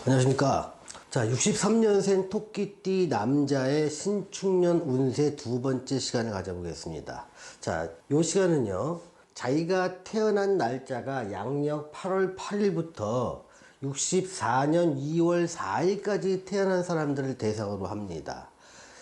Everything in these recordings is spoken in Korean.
안녕하십니까. 자, 63년생 토끼띠 남자의 신축년 운세 두 번째 시간을 가져보겠습니다. 자, 요 시간은요, 자기가 태어난 날짜가 양력 8월 8일부터 64년 2월 4일까지 태어난 사람들을 대상으로 합니다.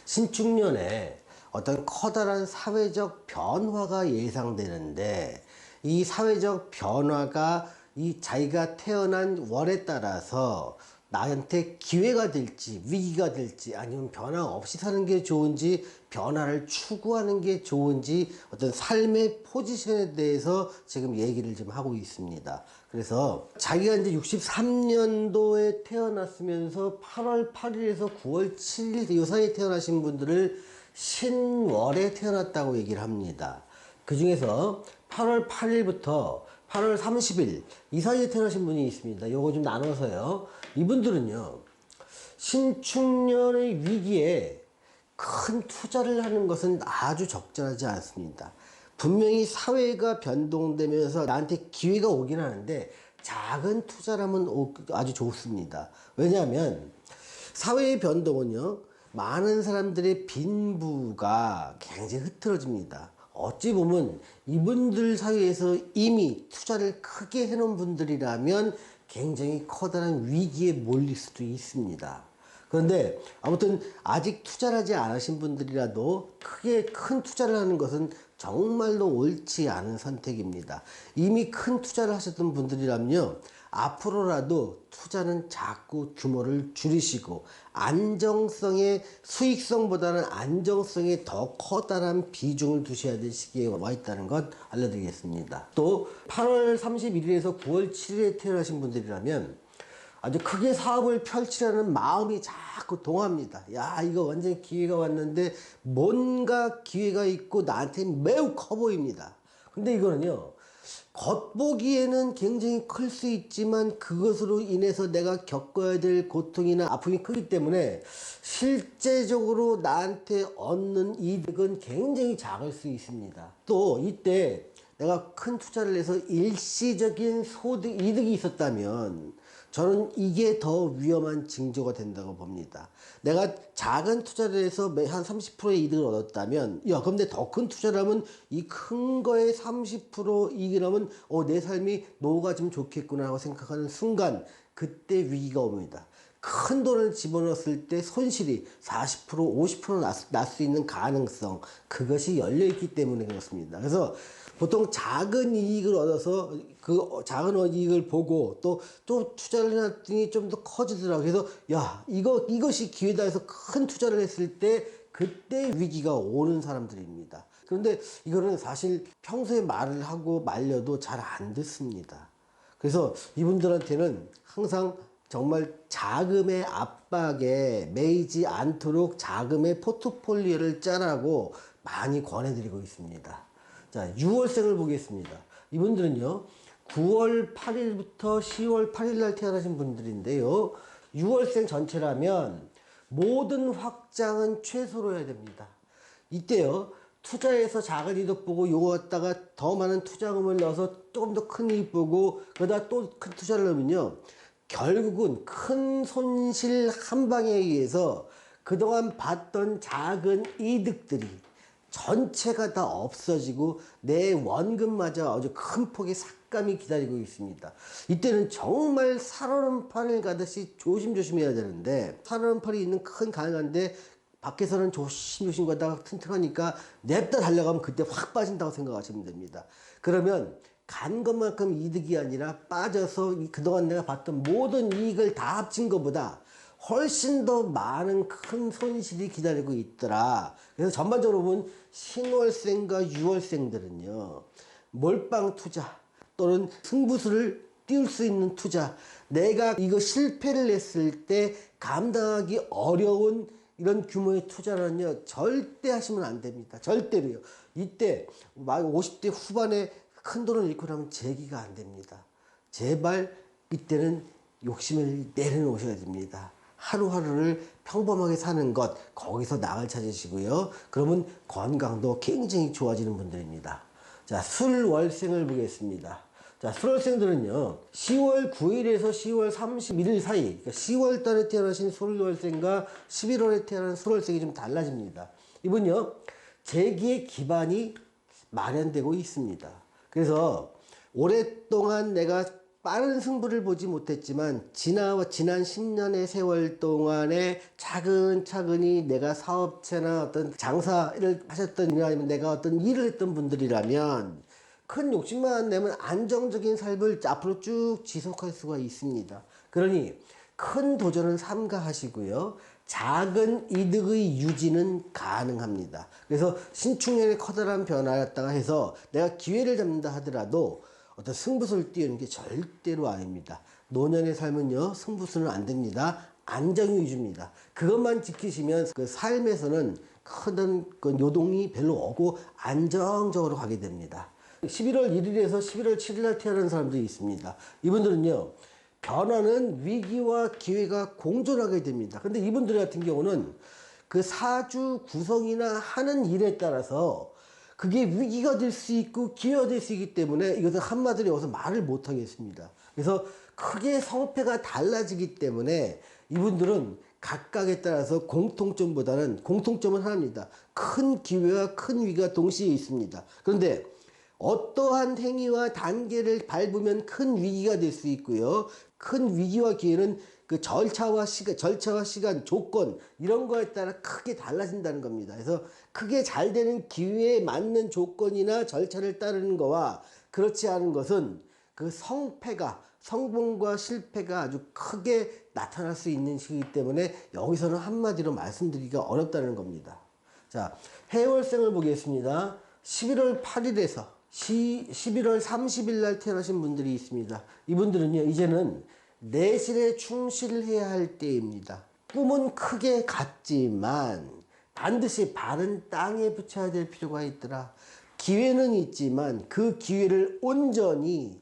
신축년에 어떤 커다란 사회적 변화가 예상되는데, 이 사회적 변화가 이 자기가 태어난 월에 따라서 나한테 기회가 될지 위기가 될지 아니면 변화 없이 사는 게 좋은지 변화를 추구하는 게 좋은지 어떤 삶의 포지션에 대해서 지금 얘기를 좀 하고 있습니다. 그래서 자기가 이제 63년도에 태어났으면서 8월 8일에서 9월 7일 이 사이에 태어나신 분들을 신월에 태어났다고 얘기를 합니다. 그 중에서 8월 8일부터 8월 30일 이 사이에 태어나신 분이 있습니다. 요거 좀 나눠서요. 이분들은요, 신축년의 위기에 큰 투자를 하는 것은 아주 적절하지 않습니다. 분명히 사회가 변동되면서 나한테 기회가 오긴 하는데 작은 투자라면 아주 좋습니다. 왜냐하면 사회의 변동은요, 많은 사람들의 빈부가 굉장히 흐트러집니다. 어찌 보면 이분들 사이에서 이미 투자를 크게 해놓은 분들이라면 굉장히 커다란 위기에 몰릴 수도 있습니다. 그런데 아무튼 아직 투자를 하지 않으신 분들이라도 크게 큰 투자를 하는 것은 정말로 옳지 않은 선택입니다. 이미 큰 투자를 하셨던 분들이라면요, 앞으로라도 투자는 자꾸 규모를 줄이시고 안정성의 수익성보다는 안정성에 더 커다란 비중을 두셔야 될 시기에 와 있다는 것 알려드리겠습니다. 또 8월 31일에서 9월 7일에 태어나신 분들이라면 아주 크게 사업을 펼치려는 마음이 자꾸 동합니다. 야, 이거 완전히 기회가 왔는데 뭔가 기회가 있고 나한테 매우 커 보입니다. 근데 이거는요, 겉보기에는 굉장히 클 수 있지만 그것으로 인해서 내가 겪어야 될 고통이나 아픔이 크기 때문에 실제적으로 나한테 얻는 이득은 굉장히 작을 수 있습니다. 또 이때 내가 큰 투자를 해서 일시적인 이득이 있었다면 저는 이게 더 위험한 징조가 된다고 봅니다. 내가 작은 투자를 해서 한 30%의 이득을 얻었다면, 야, 그럼 내 더 큰 투자를 하면 이 큰 거에 30% 이익을 하면, 내 삶이 노후가 좀 좋겠구나 하고 생각하는 순간, 그때 위기가 옵니다. 큰 돈을 집어넣었을 때 손실이 40%, 50% 날 수 있는 가능성, 그것이 열려있기 때문에 그렇습니다. 그래서 보통 작은 이익을 얻어서 그 작은 이익을 보고 또 투자를 해놨더니 좀 더 커지더라고요. 그래서 야, 이것이 기회다 해서 큰 투자를 했을 때 그때 위기가 오는 사람들입니다. 그런데 이거는 사실 평소에 말을 하고 말려도 잘 안 듣습니다. 그래서 이분들한테는 항상 정말 자금의 압박에 매이지 않도록 자금의 포트폴리오를 짜라고 많이 권해드리고 있습니다. 자, 6월생을 보겠습니다. 이분들은요, 9월 8일부터 10월 8일 날 태어나신 분들인데요, 6월생 전체라면 모든 확장은 최소로 해야 됩니다. 이때요, 투자해서 작은 이득 보고 요거 갖다가 더 많은 투자금을 넣어서 조금 더 큰 이익 보고 그러다 또 큰 투자를 넣으면요, 결국은 큰 손실 한 방에 의해서 그동안 봤던 작은 이득들이 전체가 다 없어지고 내 원금마저 아주 큰 폭의 삭감이 기다리고 있습니다. 이때는 정말 살얼음판을 가듯이 조심조심 해야 되는데, 살얼음판이 있는 큰 강한데 밖에서는 조심조심 가다가 튼튼하니까 냅다 달려가면 그때 확 빠진다고 생각하시면 됩니다. 그러면 간 것만큼 이득이 아니라 빠져서 그동안 내가 봤던 모든 이익을 다 합친 것보다 훨씬 더 많은 큰 손실이 기다리고 있더라. 그래서 전반적으로 보면 신월생과 유월생들은요, 몰빵 투자 또는 승부수를 띄울 수 있는 투자, 내가 이거 실패를 했을 때 감당하기 어려운 이런 규모의 투자는요, 절대 하시면 안 됩니다. 절대로요. 이때 50대 후반에 큰 돈을 잃고 나면 재기가 안 됩니다. 제발 이때는 욕심을 내려놓으셔야 됩니다. 하루하루를 평범하게 사는 것, 거기서 낙을 찾으시고요. 그러면 건강도 굉장히 좋아지는 분들입니다. 자, 술월생을 보겠습니다. 자, 수월생들은요, 10월 9일에서 10월 31일 사이, 그러니까 10월 달에 태어나신 수월생과 11월에 태어난 수월생이 좀 달라집니다. 이분요, 재기의 기반이 마련되고 있습니다. 그래서 오랫동안 내가 빠른 승부를 보지 못했지만 지난 10년의 세월 동안에 차근차근히 내가 사업체나 어떤 장사를 하셨던 일 아니면 내가 어떤 일을 했던 분들이라면 큰 욕심만 안 내면 안정적인 삶을 앞으로 쭉 지속할 수가 있습니다. 그러니 큰 도전은 삼가하시고요. 작은 이득의 유지는 가능합니다. 그래서 신축년의 커다란 변화였다가 해서 내가 기회를 잡는다 하더라도 어떤 승부수를 띄우는 게 절대로 아닙니다. 노년의 삶은요, 승부수는 안 됩니다. 안정이 위주입니다. 그것만 지키시면 그 삶에서는 큰 그 요동이 별로 없고 안정적으로 가게 됩니다. 11월 1일에서 11월 7일 날 태어난 사람들이 있습니다. 이분들은요, 변화는 위기와 기회가 공존하게 됩니다. 근데 이분들 같은 경우는 그 사주 구성이나 하는 일에 따라서 그게 위기가 될 수 있고 기회가 될 수 있기 때문에 이것은 한마디로 여기서 말을 못 하겠습니다. 그래서 크게 성패가 달라지기 때문에 이분들은 각각에 따라서 공통점은 하나입니다. 큰 기회와 큰 위기가 동시에 있습니다. 그런데 어떠한 행위와 단계를 밟으면 큰 위기가 될 수 있고요. 큰 위기와 기회는 그 절차와 시간, 조건 이런 거에 따라 크게 달라진다는 겁니다. 그래서 크게 잘 되는 기회에 맞는 조건이나 절차를 따르는 거와 그렇지 않은 것은 그 성공과 실패가 아주 크게 나타날 수 있는 시기이기 때문에 여기서는 한마디로 말씀드리기가 어렵다는 겁니다. 자, 해월생을 보겠습니다. 11월 8일에서 11월 30일 날 태어나신 분들이 있습니다. 이분들은요, 이제는 내실에 충실해야 할 때입니다. 꿈은 크게 갔지만 반드시 발은 땅에 붙여야 될 필요가 있더라. 기회는 있지만 그 기회를 온전히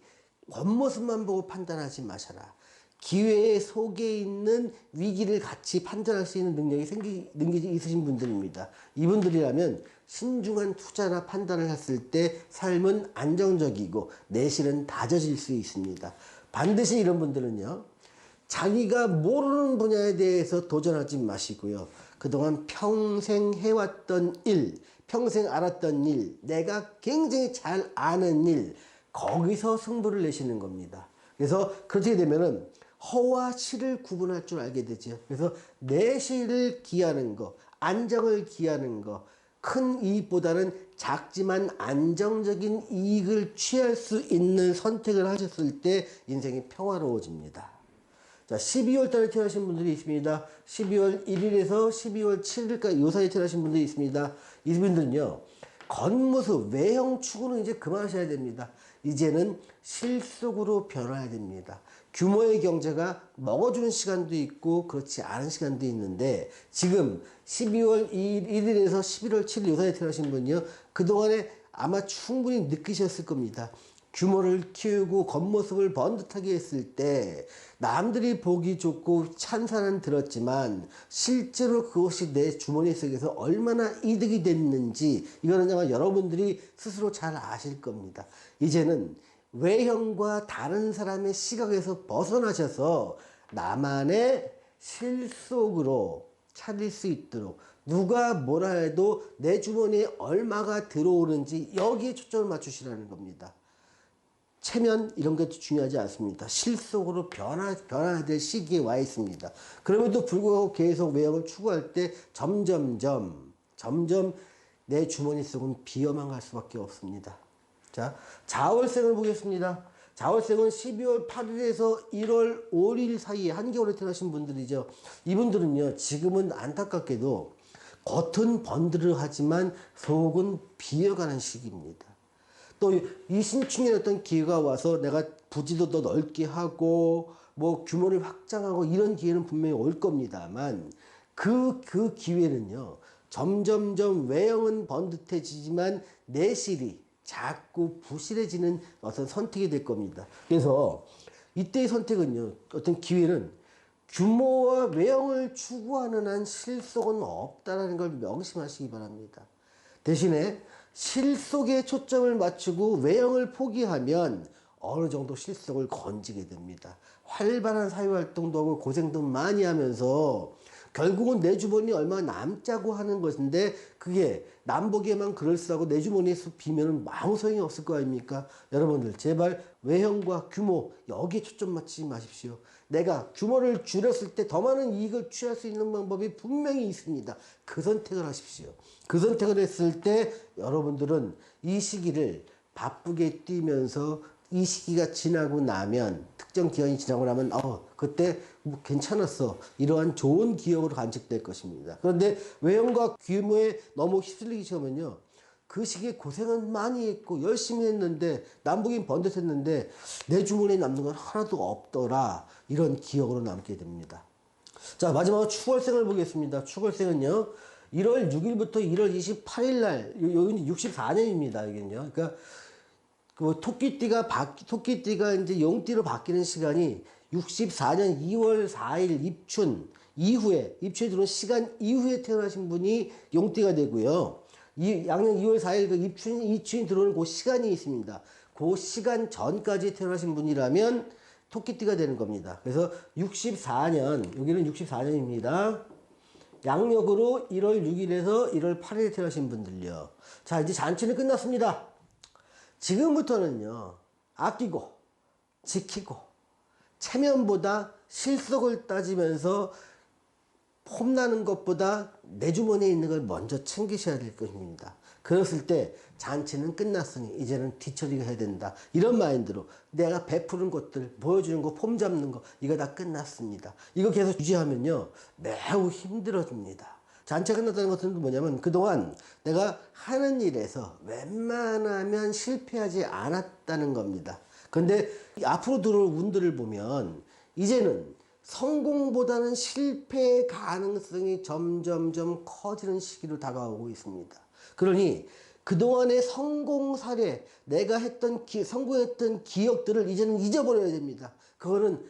겉모습만 보고 판단하지 마셔라. 기회의 속에 있는 위기를 같이 판단할 수 있는 능력이 있으신 분들입니다. 이분들이라면 신중한 투자나 판단을 했을 때 삶은 안정적이고 내실은 다져질 수 있습니다. 반드시 이런 분들은요, 자기가 모르는 분야에 대해서 도전하지 마시고요. 그동안 평생 해왔던 일, 평생 알았던 일, 내가 굉장히 잘 아는 일, 거기서 승부를 내시는 겁니다. 그래서 그렇게 되면은 허와 실을 구분할 줄 알게 되죠. 그래서 내실을 기하는 거, 안정을 기하는 거, 큰 이익보다는 작지만 안정적인 이익을 취할 수 있는 선택을 하셨을 때 인생이 평화로워집니다. 자, 12월 달에 태어나신 분들이 있습니다. 12월 1일에서 12월 7일까지 요 사이에 태어나신 분들이 있습니다. 이분들은요, 겉모습, 외형 추구는 이제 그만하셔야 됩니다. 이제는 실속으로 변화해야 됩니다. 규모의 경제가 먹어주는 시간도 있고 그렇지 않은 시간도 있는데 지금 12월 1일에서 11월 7일 요 사이에 태어나신 분이요, 그동안에 아마 충분히 느끼셨을 겁니다. 규모를 키우고 겉모습을 번듯하게 했을 때 남들이 보기 좋고 찬사는 들었지만 실제로 그것이 내 주머니 속에서 얼마나 이득이 됐는지 이거는 아마 여러분들이 스스로 잘 아실 겁니다. 이제는 외형과 다른 사람의 시각에서 벗어나셔서 나만의 실속으로 차릴 수 있도록 누가 뭐라 해도 내 주머니에 얼마가 들어오는지 여기에 초점을 맞추시라는 겁니다. 체면 이런 게 중요하지 않습니다. 실속으로 변화해야 될 시기에 와 있습니다. 그럼에도 불구하고 계속 외형을 추구할 때 점점 내 주머니 속은 비어만 갈 수밖에 없습니다. 자, 자월생을 보겠습니다. 자월생은 12월 8일에서 1월 5일 사이에 한겨울에 태어나신 분들이죠. 이분들은요, 지금은 안타깝게도 겉은 번드르하지만 속은 비어가는 시기입니다. 또 이 신축년에 어떤 기회가 와서 내가 부지도 더 넓게 하고 뭐 규모를 확장하고 이런 기회는 분명히 올 겁니다만 그 기회는요, 점점점 외형은 번듯해지지만 내실이 자꾸 부실해지는 어떤 선택이 될 겁니다. 그래서 이때의 선택은요, 어떤 기회는 규모와 외형을 추구하는 한 실속은 없다라는 걸 명심하시기 바랍니다. 대신에 실속에 초점을 맞추고 외형을 포기하면 어느 정도 실속을 건지게 됩니다. 활발한 사회활동도 하고 고생도 많이 하면서 결국은 내 주머니 얼마 남자고 하는 것인데 그게 남보기에만 그럴싸하고 내 주머니에서 비면은 아무 소용이 없을 거 아닙니까? 여러분들 제발 외형과 규모 여기에 초점 맞추지 마십시오. 내가 규모를 줄였을 때 더 많은 이익을 취할 수 있는 방법이 분명히 있습니다. 그 선택을 하십시오. 그 선택을 했을 때 여러분들은 이 시기를 바쁘게 뛰면서 이 시기가 지나고 나면 특정 기간이 지나고 나면 그때 뭐 괜찮았어 이러한 좋은 기억으로 간직될 것입니다. 그런데 외형과 규모에 너무 휩쓸리기 시작하면요 그 시기에 고생은 많이 했고 열심히 했는데 남북인 번듯했는데 내 주머니에 남는 건 하나도 없더라 이런 기억으로 남게 됩니다. 자 마지막으로 추월생을 보겠습니다. 추월생은요 1월 6일부터 1월 28일 날 여기는 64년입니다. 여기는요. 그러니까 그 토끼띠가 이제 용띠로 바뀌는 시간이 64년 2월 4일 입춘에 들어온 시간 이후에 태어나신 분이 용띠가 되고요. 양력 2월 4일 그 입춘이 들어오는 그 시간이 있습니다. 그 시간 전까지 태어나신 분이라면 토끼띠가 되는 겁니다. 그래서 64년, 여기는 64년입니다. 양력으로 1월 6일에서 1월 8일에 태어나신 분들요. 자, 이제 잔치는 끝났습니다. 지금부터는요, 아끼고, 지키고, 체면보다 실속을 따지면서 폼나는 것보다 내 주머니에 있는 걸 먼저 챙기셔야 될 것입니다. 그랬을 때 잔치는 끝났으니 이제는 뒤처리가 해야 된다. 이런 마인드로 내가 베푸는 것들, 보여주는 거, 폼 잡는 거 이거 다 끝났습니다. 이거 계속 유지하면요 매우 힘들어집니다. 잔치가 끝났다는 것은 뭐냐면 그동안 내가 하는 일에서 웬만하면 실패하지 않았다는 겁니다. 그런데 앞으로 들어올 운들을 보면 이제는 성공보다는 실패의 가능성이 점점점 커지는 시기로 다가오고 있습니다. 그러니 그동안의 성공 사례, 내가 성공했던 기억들을 이제는 잊어버려야 됩니다. 그거는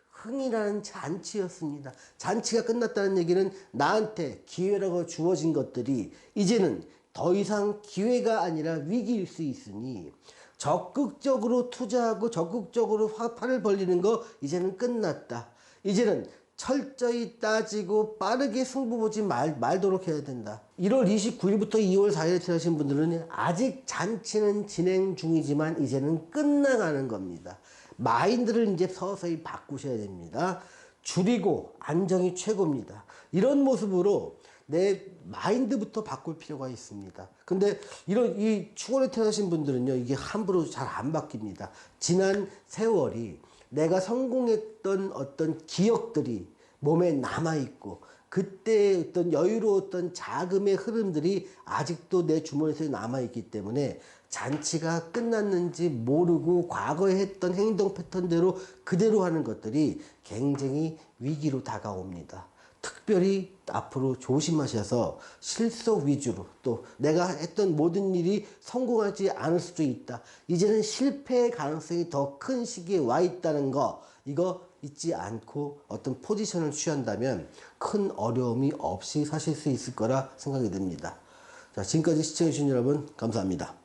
흥이라는 잔치였습니다. 잔치가 끝났다는 얘기는 나한테 기회라고 주어진 것들이 이제는 더 이상 기회가 아니라 위기일 수 있으니 적극적으로 투자하고 적극적으로 팔을 벌리는 거 이제는 끝났다. 이제는 철저히 따지고 빠르게 승부 보지 말도록 해야 된다. 1월 29일부터 2월 4일에 태어나신 분들은 아직 잔치는 진행 중이지만 이제는 끝나가는 겁니다. 마인드를 이제 서서히 바꾸셔야 됩니다. 줄이고 안정이 최고입니다. 이런 모습으로 내 마인드부터 바꿀 필요가 있습니다. 근데 이 축월에 태어나신 분들은요, 이게 함부로 잘 안 바뀝니다. 지난 세월이 내가 성공했던 어떤 기억들이 몸에 남아있고, 그때 어떤 여유로웠던 자금의 흐름들이 아직도 내 주머니에 남아있기 때문에 잔치가 끝났는지 모르고 과거에 했던 행동 패턴대로 그대로 하는 것들이 굉장히 위기로 다가옵니다. 특별히 앞으로 조심하셔서 실속 위주로 또 내가 했던 모든 일이 성공하지 않을 수도 있다. 이제는 실패의 가능성이 더 큰 시기에 와 있다는 거 이거 잊지 않고 어떤 포지션을 취한다면 큰 어려움이 없이 사실 수 있을 거라 생각이 듭니다. 자, 지금까지 시청해주신 여러분 감사합니다.